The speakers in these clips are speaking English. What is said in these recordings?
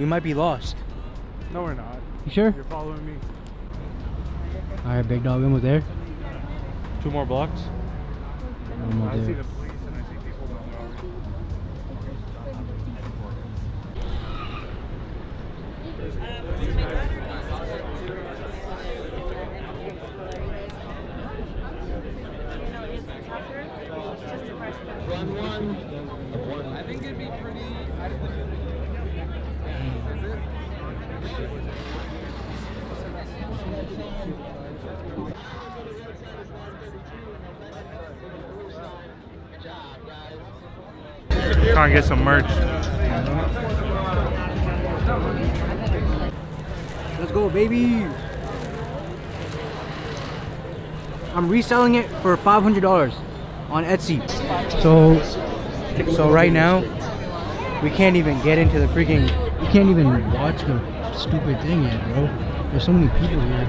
We might be lost. No, we're not. You sure? You're following me. Alright, big dog, almost there. 2 more blocks. I see the police and I see people down there already. I think it'd be pretty. Trying to get some merch. Let's go, baby. I'm reselling it for $500 on Etsy. So right now, we can't even get into the freaking. We can't even watch the stupid thing yet, bro. There's so many people here,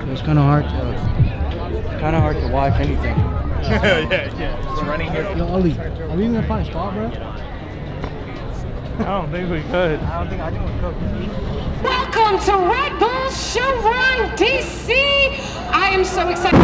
so it's kind of hard to watch anything. yeah. Just running here. Yo, Ali, are we gonna find a spot, bro? I don't think we could. I think we could. Welcome to RedBull Showrun DC. I am so excited.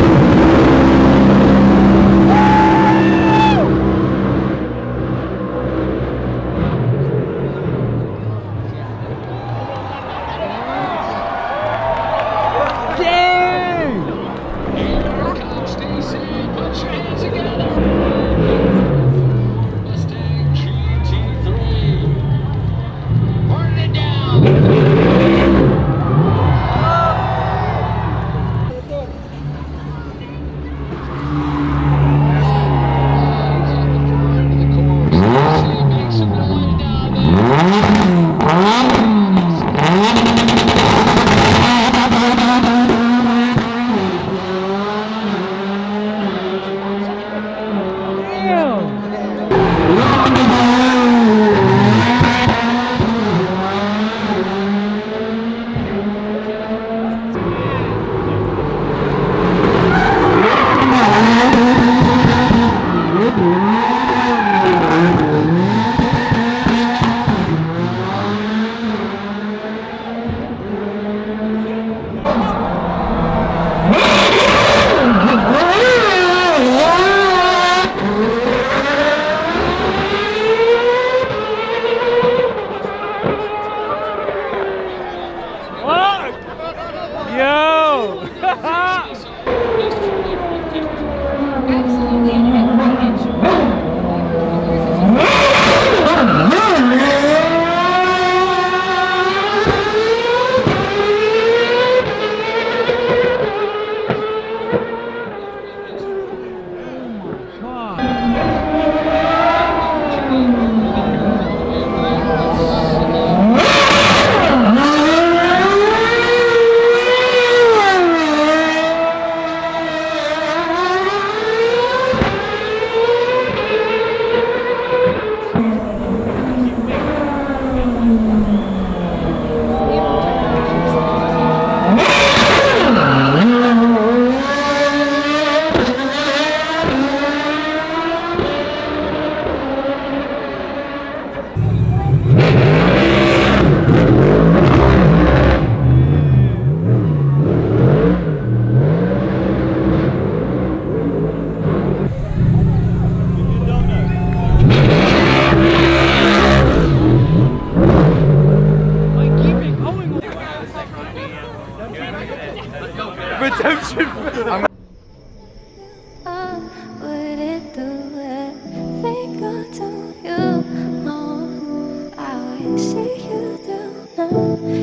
Redemption. Would it do it? Think I do you know? I will see you do now.